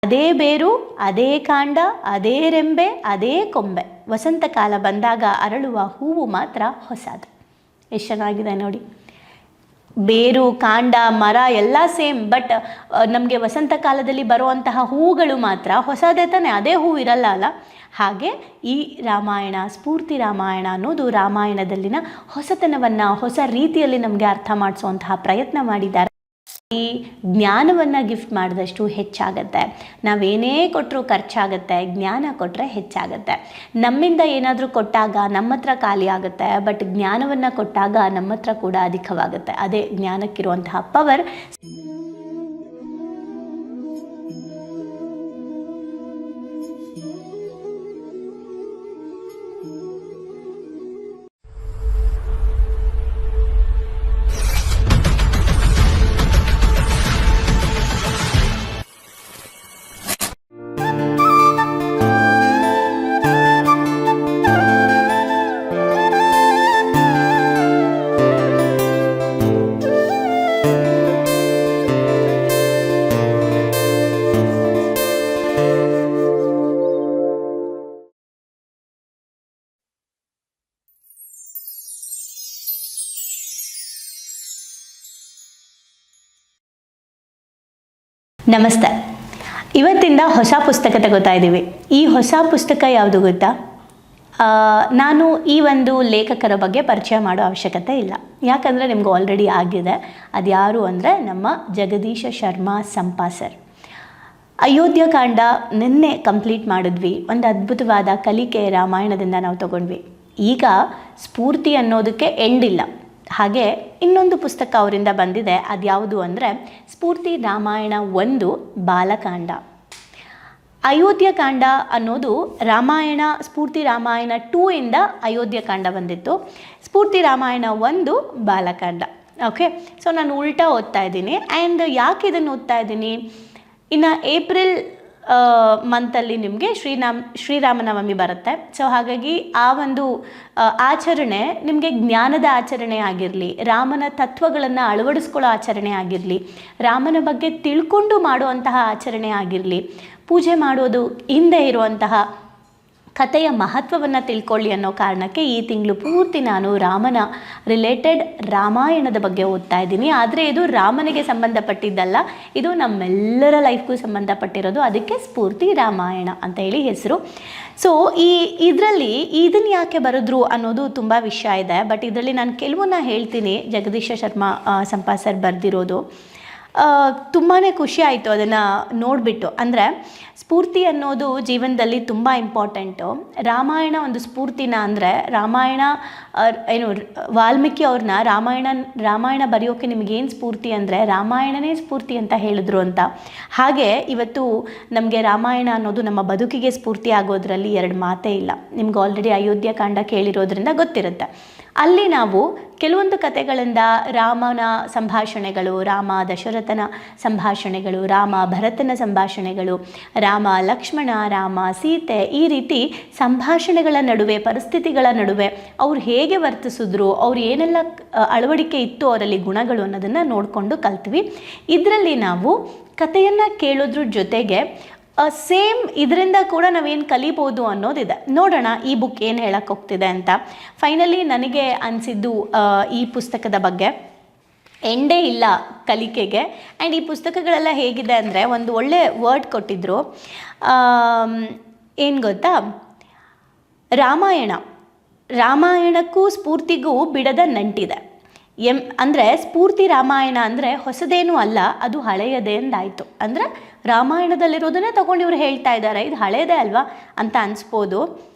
ಅದೇ ಬೇರು, ಅದೇ ಕಾಂಡ, ಅದೇ ರೆಂಬೆ, ಅದೇ ಕೊಂಬೆ. ವಸಂತ ಕಾಲ ಬಂದಾಗ ಅರಳುವ ಹೂವು ಮಾತ್ರ ಹೊಸದು. ಎಷ್ಟು ಚೆನ್ನಾಗಿದೆ ನೋಡಿ. ಬೇರು, ಕಾಂಡ, ಮರ ಎಲ್ಲ ಸೇಮ್, ಬಟ್ ನಮಗೆ ವಸಂತ ಕಾಲದಲ್ಲಿ ಬರುವಂತಹ ಹೂವುಗಳು ಮಾತ್ರ ಹೊಸದೇ ತಾನೆ, ಅದೇ ಹೂವು ಇರಲ್ಲ ಅಲ್ಲ. ಹಾಗೆ ಈ ರಾಮಾಯಣ, ಸ್ಫೂರ್ತಿ ರಾಮಾಯಣ ಅನ್ನೋದು ರಾಮಾಯಣದಲ್ಲಿನ ಹೊಸತನವನ್ನು ಹೊಸ ರೀತಿಯಲ್ಲಿ ನಮಗೆ ಅರ್ಥ ಮಾಡಿಸುವಂತಹ ಪ್ರಯತ್ನ ಮಾಡಿದ್ದಾರೆ. ಈ ಜ್ಞಾನವನ್ನು ಗಿಫ್ಟ್ ಮಾಡಿದಷ್ಟು ಹೆಚ್ಚಾಗತ್ತೆ. ನಾವೇನೇ ಕೊಟ್ಟರೂ ಖರ್ಚಾಗತ್ತೆ, ಜ್ಞಾನ ಕೊಟ್ಟರೆ ಹೆಚ್ಚಾಗತ್ತೆ. ನಮ್ಮಿಂದ ಏನಾದರೂ ಕೊಟ್ಟಾಗ ನಮ್ಮ ಹತ್ರ ಖಾಲಿ ಆಗುತ್ತೆ, ಬಟ್ ಜ್ಞಾನವನ್ನು ಕೊಟ್ಟಾಗ ನಮ್ಮ ಹತ್ರ ಕೂಡ ಅಧಿಕವಾಗುತ್ತೆ. ಅದೇ ಜ್ಞಾನಕ್ಕಿರುವಂತಹ ಪವರ್. ನಮಸ್ತೆ. ಇವತ್ತಿಂದ ಹೊಸ ಪುಸ್ತಕ ತಗೋತಾ ಇದ್ದೀವಿ. ಈ ಹೊಸ ಪುಸ್ತಕ ಯಾವುದು ಗೊತ್ತಾ? ನಾನು ಈ ಒಂದು ಲೇಖಕರ ಬಗ್ಗೆ ಪರಿಚಯ ಮಾಡೋ ಅವಶ್ಯಕತೆ ಇಲ್ಲ, ಯಾಕಂದರೆ ನಿಮ್ಗೆ ಆಲ್ರೆಡಿ ಆಗಿದೆ. ಅದು ಯಾರು ಅಂದರೆ ನಮ್ಮ ಜಗದೀಶ ಶರ್ಮಾ ಸಂಪಾಸರ್. ಅಯೋಧ್ಯಕಾಂಡ ನಿನ್ನೆ ಕಂಪ್ಲೀಟ್ ಮಾಡಿದ್ವಿ. ಒಂದು ಅದ್ಭುತವಾದ ಕಲಿಕೆ ರಾಮಾಯಣದಿಂದ ನಾವು ತಗೊಂಡ್ವಿ. ಈಗ ಸ್ಫೂರ್ತಿ ಅನ್ನೋದಕ್ಕೆ ಎಂಡಿಲ್ಲ. ಹಾಗೆ ಇನ್ನೊಂದು ಪುಸ್ತಕ ಅವರಿಂದ ಬಂದಿದೆ. ಅದು ಯಾವುದು ಅಂದರೆ ಸ್ಫೂರ್ತಿ ರಾಮಾಯಣ 1 ಬಾಲಕಾಂಡ. ಅಯೋಧ್ಯಕಾಂಡ ಅನ್ನೋದು ರಾಮಾಯಣ, ಸ್ಫೂರ್ತಿ ರಾಮಾಯಣ 2 ಇಂದ ಅಯೋಧ್ಯಕಾಂಡ ಬಂದಿತ್ತು. ಸ್ಫೂರ್ತಿ ರಾಮಾಯಣ 1 ಬಾಲಕಾಂಡ. ಓಕೆ, ಸೊ ನಾನು ಉಲ್ಟಾ ಓದ್ತಾ ಇದ್ದೀನಿ. ಆ್ಯಂಡ್ ಯಾಕೆ ಇದನ್ನು ಓದ್ತಾ ಇದ್ದೀನಿ, ಇನ್ನು ಏಪ್ರಿಲ್ ಮಂತಲ್ಲಿ ನಿಮಗೆ ಶ್ರೀರಾಮನವಮಿ ಬರುತ್ತೆ. ಸೊ ಹಾಗಾಗಿ ಆ ಒಂದು ಆಚರಣೆ ನಿಮಗೆ ಜ್ಞಾನದ ಆಚರಣೆ ಆಗಿರಲಿ, ರಾಮನ ತತ್ವಗಳನ್ನು ಅಳವಡಿಸ್ಕೊಳ್ಳೋ ಆಚರಣೆ ಆಗಿರಲಿ, ರಾಮನ ಬಗ್ಗೆ ತಿಳ್ಕೊಂಡು ಮಾಡುವಂತಹ ಆಚರಣೆ ಆಗಿರಲಿ, ಪೂಜೆ ಮಾಡೋದು ಹಿಂದೆ ಇರುವಂತಹ ಕಥೆಯ ಮಹತ್ವವನ್ನು ತಿಳ್ಕೊಳ್ಳಿ ಅನ್ನೋ ಕಾರಣಕ್ಕೆ ಈ ತಿಂಗಳು ಪೂರ್ತಿ ನಾನು ರಾಮನ ರಿಲೇಟೆಡ್ ರಾಮಾಯಣದ ಬಗ್ಗೆ ಓದ್ತಾ ಇದ್ದೀನಿ. ಆದರೆ ಇದು ರಾಮನಿಗೆ ಸಂಬಂಧಪಟ್ಟಿದ್ದಲ್ಲ, ಇದು ನಮ್ಮೆಲ್ಲರ ಲೈಫ್ಗೂ ಸಂಬಂಧಪಟ್ಟಿರೋದು. ಅದಕ್ಕೆ ಸ್ಫೂರ್ತಿ ರಾಮಾಯಣ ಅಂತ ಹೇಳಿ ಹೆಸರು. ಸೊ ಇದರಲ್ಲಿ ಇದನ್ನು ಯಾಕೆ ಬರೆದ್ರು ಅನ್ನೋದು ತುಂಬ ವಿಷಯ ಇದೆ. ಬಟ್ ಇದರಲ್ಲಿ ನಾನು ಕೆಲವನ್ನ ಹೇಳ್ತೀನಿ. ಜಗದೀಶ ಶರ್ಮಾ ಸಂಪಾಸರ್ ಬರೆದಿರೋದು ತುಂಬಾ ಖುಷಿ ಆಯಿತು ಅದನ್ನು ನೋಡಿಬಿಟ್ಟು. ಅಂದರೆ ಸ್ಫೂರ್ತಿ ಅನ್ನೋದು ಜೀವನದಲ್ಲಿ ತುಂಬ ಇಂಪಾರ್ಟೆಂಟು. ರಾಮಾಯಣ ಒಂದು ಸ್ಫೂರ್ತಿನ, ಅಂದರೆ ರಾಮಾಯಣ ಏನು ವಾಲ್ಮೀಕಿ ಅವ್ರನ್ನ ರಾಮಾಯಣ ಬರೆಯೋಕ್ಕೆ ನಿಮಗೇನು ಸ್ಫೂರ್ತಿ ಅಂದರೆ ರಾಮಾಯಣನೇ ಸ್ಫೂರ್ತಿ ಅಂತ ಹೇಳಿದ್ರು ಅಂತ. ಹಾಗೆ ಇವತ್ತು ನಮಗೆ ರಾಮಾಯಣ ಅನ್ನೋದು ನಮ್ಮ ಬದುಕಿಗೆ ಸ್ಫೂರ್ತಿ ಆಗೋದ್ರಲ್ಲಿ 2 ಮಾತೇ ಇಲ್ಲ. ನಿಮ್ಗೆ ಆಲ್ರೆಡಿ ಅಯೋಧ್ಯಕಾಂಡ ಕೇಳಿರೋದ್ರಿಂದ ಗೊತ್ತಿರುತ್ತೆ. ಅಲ್ಲಿ ನಾವು ಕೆಲವೊಂದು ಕಥೆಗಳಿಂದ ರಾಮನ ಸಂಭಾಷಣೆಗಳು, ರಾಮ ದಶರಥನ ಸಂಭಾಷಣೆಗಳು, ರಾಮ ಭರತನ ಸಂಭಾಷಣೆಗಳು, ರಾಮ ಲಕ್ಷ್ಮಣ, ರಾಮ ಸೀತೆ, ಈ ರೀತಿ ಸಂಭಾಷಣೆಗಳ ನಡುವೆ, ಪರಿಸ್ಥಿತಿಗಳ ನಡುವೆ ಅವ್ರು ಹೇಗೆ ವರ್ತಿಸಿದ್ರು, ಅವ್ರು ಏನೆಲ್ಲ ಅಳವಡಿಕೆ ಇತ್ತು ಅವರಲ್ಲಿ ಗುಣಗಳು ಅನ್ನೋದನ್ನು ನೋಡಿಕೊಂಡು ಕಲ್ತ್ವಿ. ಇದರಲ್ಲಿ ನಾವು ಕಥೆಯನ್ನು ಕೇಳೋದ್ರ ಜೊತೆಗೆ ಸೇಮ್ ಇದರಿಂದ ಕೂಡ ನಾವೇನು ಕಲಿಬೋದು ಅನ್ನೋದಿದೆ. ನೋಡೋಣ ಈ ಬುಕ್ ಏನು ಹೇಳಕ್ಕೆ ಹೋಗ್ತಿದೆ ಅಂತ. ಫೈನಲಿ ನನಗೆ ಅನಿಸಿದ್ದು ಈ ಪುಸ್ತಕದ ಬಗ್ಗೆ ಎಂಡೇ ಇಲ್ಲ ಕಲಿಕೆಗೆ. ಆ್ಯಂಡ್ ಈ ಪುಸ್ತಕಗಳೆಲ್ಲ ಹೇಗಿದೆ ಅಂದರೆ, ಒಂದು ಒಳ್ಳೆ ವರ್ಡ್ ಕೊಟ್ಟಿದ್ರು. ಏನು ಗೊತ್ತಾ, ರಾಮಾಯಣಕ್ಕೂ ಸ್ಫೂರ್ತಿಗೂ ಬಿಡದ ನಂಟಿದೆ. ಅಂದರೆ ಸ್ಫೂರ್ತಿ ರಾಮಾಯಣ ಅಂದರೆ ಹೊಸದೇನೂ ಅಲ್ಲ, ಅದು ಹಳೆಯದೇ ಅಂದಾಯಿತು. ಅಂದರೆ ರಾಮಾಯಣದಲ್ಲಿರೋದನ್ನೇ ತೊಗೊಂಡು ಇವರು ಹೇಳ್ತಾ ಇದ್ದಾರೆ, ಇದು ಹಳೆಯದೇ ಅಲ್ವಾ ಅಂತ ಅನಿಸ್ಬೋದು.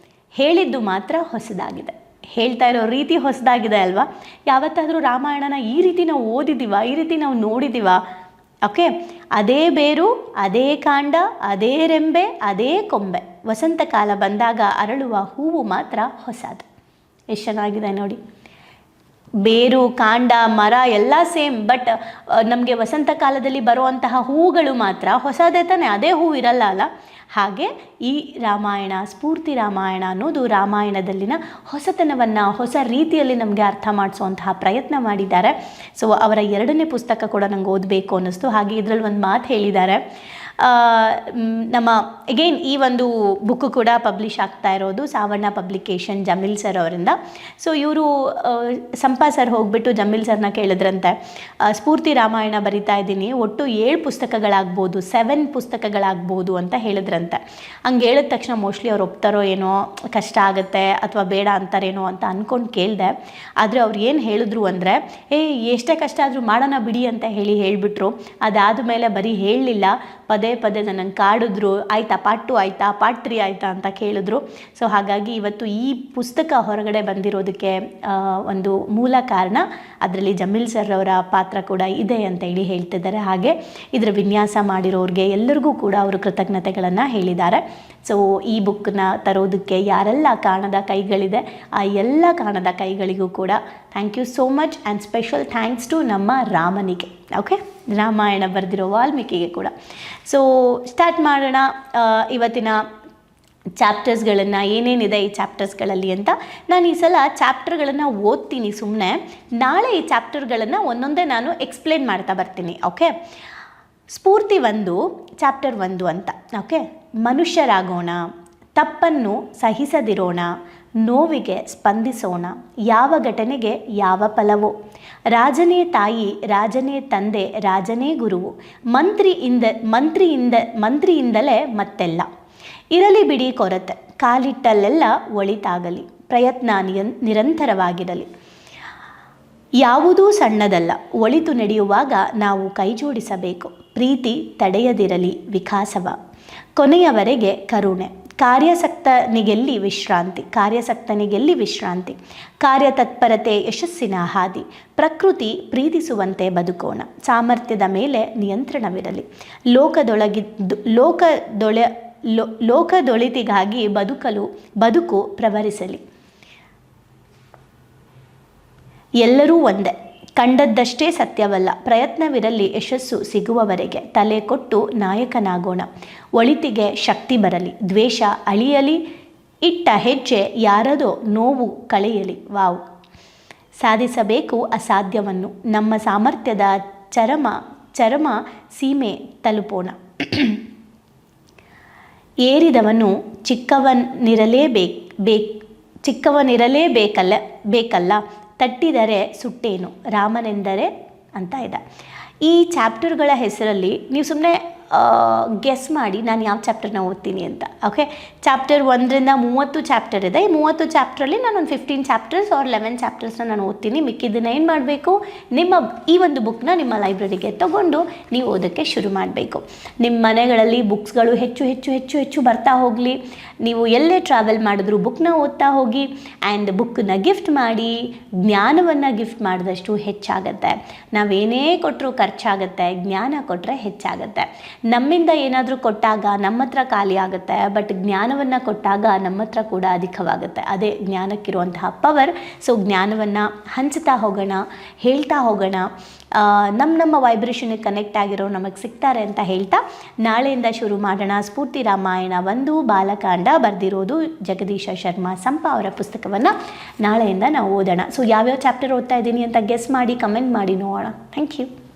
ಹೇಳಿದ್ದು ಮಾತ್ರ ಹೊಸದಾಗಿದೆ, ಹೇಳ್ತಾ ಇರೋ ರೀತಿ ಹೊಸದಾಗಿದೆ ಅಲ್ವಾ. ಯಾವತ್ತಾದರೂ ರಾಮಾಯಣನ ಈ ರೀತಿ ನಾವು ಓದಿದ್ದೀವ, ಈ ರೀತಿ ನಾವು ನೋಡಿದ್ದೀವ? ಓಕೆ, ಅದೇ ಬೇರು, ಅದೇ ಕಾಂಡ, ಅದೇ ರೆಂಬೆ, ಅದೇ ಕೊಂಬೆ. ವಸಂತ ಕಾಲ ಬಂದಾಗ ಅರಳುವ ಹೂವು ಮಾತ್ರ ಹೊಸದು. ಎಷ್ಟು ಚೆನ್ನಾಗಿದೆ ನೋಡಿ. ಬೇರು, ಕಾಂಡ, ಮರ ಎಲ್ಲ ಸೇಮ್, ಬಟ್ ನಮಗೆ ವಸಂತ ಕಾಲದಲ್ಲಿ ಬರುವಂತಹ ಹೂವುಗಳು ಮಾತ್ರ ಹೊಸದೇ ತಾನೆ, ಅದೇ ಹೂವು ಇರಲ್ಲ ಅಲ್ಲ. ಹಾಗೆ ಈ ರಾಮಾಯಣ, ಸ್ಫೂರ್ತಿ ರಾಮಾಯಣ ಅನ್ನೋದು ರಾಮಾಯಣದಲ್ಲಿನ ಹೊಸತನವನ್ನು ಹೊಸ ರೀತಿಯಲ್ಲಿ ನಮಗೆ ಅರ್ಥ ಮಾಡಿಸುವಂತಹ ಪ್ರಯತ್ನ ಮಾಡಿದ್ದಾರೆ. ಸೊ ಅವರ 2ನೇ ಪುಸ್ತಕ ಕೂಡ ನಂಗೆ ಓದಬೇಕು ಅನ್ನಿಸ್ತು. ಹಾಗೆ ಇದರಲ್ಲಿ ಒಂದು ಮಾತು ಹೇಳಿದ್ದಾರೆ, ನಮ್ಮ ಎಗೈನ್ ಈ ಒಂದು ಬುಕ್ಕು ಕೂಡ ಪಬ್ಲಿಷ್ ಆಗ್ತಾ ಇರೋದು ಸಾವಣ್ಣ ಪಬ್ಲಿಕೇಶನ್, ಜಮೀಲ್ ಸರ್ ಅವರಿಂದ. ಸೊ ಇವರು ಸಂಪಾ ಸರ್ ಹೋಗ್ಬಿಟ್ಟು ಜಮೀಲ್ ಸರ್ನ ಕೇಳಿದ್ರಂತೆ, ಸ್ಫೂರ್ತಿ ರಾಮಾಯಣ ಬರಿತಾ ಇದ್ದೀನಿ, ಒಟ್ಟು 7 ಪುಸ್ತಕಗಳಾಗ್ಬೋದು, 7 ಪುಸ್ತಕಗಳಾಗ್ಬೋದು ಅಂತ ಹೇಳಿದ್ರಂತೆ. ಹಂಗೆ ಹೇಳಿದ ತಕ್ಷಣ ಮೋಸ್ಟ್ಲಿ ಅವ್ರು ಒಪ್ತಾರೋ ಏನೋ, ಕಷ್ಟ ಆಗುತ್ತೆ ಅಥವಾ ಬೇಡ ಅಂತಾರೇನೋ ಅಂತ ಅಂದ್ಕೊಂಡು ಕೇಳಿದೆ. ಆದರೆ ಅವ್ರು ಏನು ಹೇಳಿದ್ರು ಅಂದರೆ, ಎಷ್ಟೇ ಕಷ್ಟ ಆದರೂ ಮಾಡೋಣ ಬಿಡಿ ಅಂತ ಹೇಳಿಬಿಟ್ರು. ಅದಾದ ಮೇಲೆ ಬರೀ ಹೇಳಲಿಲ್ಲ, ಪದೇ ಪದೇ ನನ್ನನ್ನು ಕಾಡಿದ್ರು, ಆಯಿತಾ ಪಾರ್ಟ್ 2 ಆಯಿತಾ, ಪಾರ್ಟ್ 3 ಆಯಿತಾ ಅಂತ ಕೇಳಿದ್ರು. ಸೊ ಹಾಗಾಗಿ ಇವತ್ತು ಈ ಪುಸ್ತಕ ಹೊರಗಡೆ ಬಂದಿರೋದಕ್ಕೆ ಒಂದು ಮೂಲ ಕಾರಣ ಅದರಲ್ಲಿ ಜಮೀಲ್ ಸರ್ ಅವರ ಪಾತ್ರ ಕೂಡ ಇದೆ ಅಂತ ಹೇಳ್ತಿದ್ದಾರೆ. ಹಾಗೆ ಇದರ ವಿನ್ಯಾಸ ಮಾಡಿರೋರಿಗೆ ಎಲ್ಲರಿಗೂ ಕೂಡ ಅವರು ಕೃತಜ್ಞತೆಗಳನ್ನು ಹೇಳಿದ್ದಾರೆ. ಸೊ ಈ ಬುಕ್ಕನ್ನ ತರೋದಕ್ಕೆ ಯಾರೆಲ್ಲ ಕಾಣದ ಕೈಗಳಿದೆ, ಆ ಎಲ್ಲ ಕಾಣದ ಕೈಗಳಿಗೂ ಕೂಡ thank you so much and special thanks to ನಮ್ಮ ರಾಮನಿಗೆ, ಓಕೆ, ರಾಮಾಯಣ ಬರೆದಿರೋ ವಾಲ್ಮೀಕಿಗೆ ಕೂಡ. ಸೊ ಸ್ಟಾರ್ಟ್ ಮಾಡೋಣ ಇವತ್ತಿನ ಚಾಪ್ಟರ್ಸ್ಗಳನ್ನು, ಏನೇನಿದೆ ಈ ಚಾಪ್ಟರ್ಸ್ಗಳಲ್ಲಿ ಅಂತ. ನಾನು ಈ ಸಲ ಚಾಪ್ಟರ್ಗಳನ್ನು ಓದ್ತೀನಿ ಸುಮ್ಮನೆ, ನಾಳೆ ಈ ಚಾಪ್ಟರ್ಗಳನ್ನು ಒಂದೊಂದೇ ನಾನು ಎಕ್ಸ್ಪ್ಲೇನ್ ಮಾಡ್ತಾ ಬರ್ತೀನಿ, ಓಕೆ. ಸ್ಫೂರ್ತಿ 1 ಚಾಪ್ಟರ್ 1 ಅಂತ, ಓಕೆ. ಮನುಷ್ಯರಾಗೋಣ, ತಪ್ಪನ್ನು ಸಹಿಸದಿರೋಣ, ನೋವಿಗೆ ಸ್ಪಂದಿಸೋಣ, ಯಾವ ಘಟನೆಗೆ ಯಾವ ಫಲವೋ, ರಾಜನೇ ತಾಯಿ, ರಾಜನೇ ತಂದೆ, ರಾಜನೇ ಗುರುವು, ಮಂತ್ರಿಯಿಂದಲೇ ಮತ್ತೆಲ್ಲ, ಇರಲಿ ಬಿಡಿ ಕೊರತೆ, ಕಾಲಿಟ್ಟಲ್ಲೆಲ್ಲ ಒಳಿತಾಗಲಿ, ಪ್ರಯತ್ನ ನಿರಂತರವಾಗಿರಲಿ, ಯಾವುದೂ ಸಣ್ಣದಲ್ಲ, ಒಳಿತು ನಡೆಯುವಾಗ ನಾವು ಕೈ ಜೋಡಿಸಬೇಕು, ಪ್ರೀತಿ ತಡೆಯದಿರಲಿ ವಿಕಾಸವ, ಕೊನೆಯವರೆಗೆ ಕರುಣೆ, ಕಾರ್ಯಾಸಕ್ತನಿಗೆಲ್ಲಿ ವಿಶ್ರಾಂತಿ, ಕಾರ್ಯತತ್ಪರತೆ ಯಶಸ್ಸಿನ ಹಾದಿ, ಪ್ರಕೃತಿ ಪ್ರೀತಿಸುವಂತೆ ಬದುಕೋಣ, ಸಾಮರ್ಥ್ಯದ ಮೇಲೆ ನಿಯಂತ್ರಣವಿರಲಿ, ಲೋಕದೊಳಿತಿಗಾಗಿ ಬದುಕು ಪ್ರವರಿಸಲಿ, ಎಲ್ಲರೂ ಒಂದೇ, ಕಂಡದ್ದಷ್ಟೇ ಸತ್ಯವಲ್ಲ, ಪ್ರಯತ್ನವಿರಲಿ ಯಶಸ್ಸು ಸಿಗುವವರೆಗೆ, ತಲೆ ಕೊಟ್ಟು ನಾಯಕನಾಗೋಣ, ಒಳಿತಿಗೆ ಶಕ್ತಿ ಬರಲಿ, ದ್ವೇಷ ಅಳಿಯಲಿ, ಇಟ್ಟ ಹೆಜ್ಜೆ ಯಾರದೋ ನೋವು ಕಳೆಯಲಿ, ವಾವ್, ಸಾಧಿಸಬೇಕು ಅಸಾಧ್ಯವನ್ನು, ನಮ್ಮ ಸಾಮರ್ಥ್ಯದ ಚರಮ ಸೀಮೆ ತಲುಪೋಣ, ಏರಿದವನು ಚಿಕ್ಕವನಿರಲೇಬೇಕಲ್ಲ, ತಟ್ಟಿದರೆ ಸುಟ್ಟೇನು, ರಾಮನೆಂದರೆ ಅಂತ ಇದೆ. ಈ ಚಾಪ್ಟರ್ಗಳ ಹೆಸರಲ್ಲಿ ನೀವು ಸುಮ್ಮನೆ ಗೆಸ್ ಮಾಡಿ ನಾನು ಯಾವ ಚಾಪ್ಟರ್ನ ಓದ್ತೀನಿ ಅಂತ, ಓಕೆ. ಚಾಪ್ಟರ್ 1ರಿಂದ 30 ಚಾಪ್ಟರ್ ಇದೆ. ಈ 30 ಚಾಪ್ಟ್ರಲ್ಲಿ ನಾನು ಒಂದು 15 ಚಾಪ್ಟರ್ಸ್ ಆರ್ 11 ಚಾಪ್ಟರ್ಸ್ನ ನಾನು ಓದ್ತೀನಿ. ಮಿಕ್ಕಿದ್ದನ್ನು ಏನು ಮಾಡಬೇಕು, ಈ ಒಂದು ಬುಕ್ನ ನಿಮ್ಮ ಲೈಬ್ರರಿಗೆ ತೊಗೊಂಡು ನೀವು ಓದೋಕ್ಕೆ ಶುರು ಮಾಡಬೇಕು. ನಿಮ್ಮ ಮನೆಗಳಲ್ಲಿ ಬುಕ್ಸ್ಗಳು ಹೆಚ್ಚು ಹೆಚ್ಚು ಹೆಚ್ಚು ಹೆಚ್ಚು ಬರ್ತಾ ಹೋಗಲಿ. ನೀವು ಎಲ್ಲೇ ಟ್ರಾವೆಲ್ ಮಾಡಿದ್ರೂ ಬುಕ್ನ ಓದ್ತಾ ಹೋಗಿ ಆ್ಯಂಡ್ ಬುಕ್ಕನ್ನ ಗಿಫ್ಟ್ ಮಾಡಿ, ಜ್ಞಾನವನ್ನು ಗಿಫ್ಟ್ ಮಾಡಿದಷ್ಟು ಹೆಚ್ಚಾಗತ್ತೆ. ನಾವೇನೇ ಕೊಟ್ಟರೂ ಖರ್ಚಾಗತ್ತೆ, ಜ್ಞಾನ ಕೊಟ್ಟರೆ ಹೆಚ್ಚಾಗತ್ತೆ. ನಮ್ಮಿಂದ ಏನಾದರೂ ಕೊಟ್ಟಾಗ ನಮ್ಮ ಹತ್ರ ಖಾಲಿ ಆಗುತ್ತೆ, ಬಟ್ ಜ್ಞಾನವನ್ನು ಕೊಟ್ಟಾಗ ನಮ್ಮ ಹತ್ರ ಕೂಡ ಅಧಿಕವಾಗುತ್ತೆ. ಅದೇ ಜ್ಞಾನಕ್ಕಿರುವಂತಹ ಪವರ್. ಸೊ ಜ್ಞಾನವನ್ನು ಹಂಚ್ತಾ ಹೋಗೋಣ, ಹೇಳ್ತಾ ಹೋಗೋಣ, ನಮ್ಮ ವೈಬ್ರೇಷನ್ಗೆ ಕನೆಕ್ಟ್ ಆಗಿರೋ ನಮಗೆ ಸಿಗ್ತಾರೆ ಅಂತ ಹೇಳ್ತಾ ನಾಳೆಯಿಂದ ಶುರು ಮಾಡೋಣ. ಸ್ಫೂರ್ತಿ ರಾಮಾಯಣ 1 ಬಾಲಕಾಂಡ ಬರೆದಿರೋದು ಜಗದೀಶ ಶರ್ಮಾ ಸಂಪಾ ಅವರ ಪುಸ್ತಕವನ್ನು ನಾಳೆಯಿಂದ ನಾವು ಓದೋಣ. ಸೊ ಯಾವ್ಯಾವ ಚಾಪ್ಟರ್ ಓದ್ತಾ ಇದ್ದೀನಿ ಅಂತ ಗೆಸ್ ಮಾಡಿ ಕಮೆಂಟ್ ಮಾಡಿ ನೋಡೋಣ. Thank you.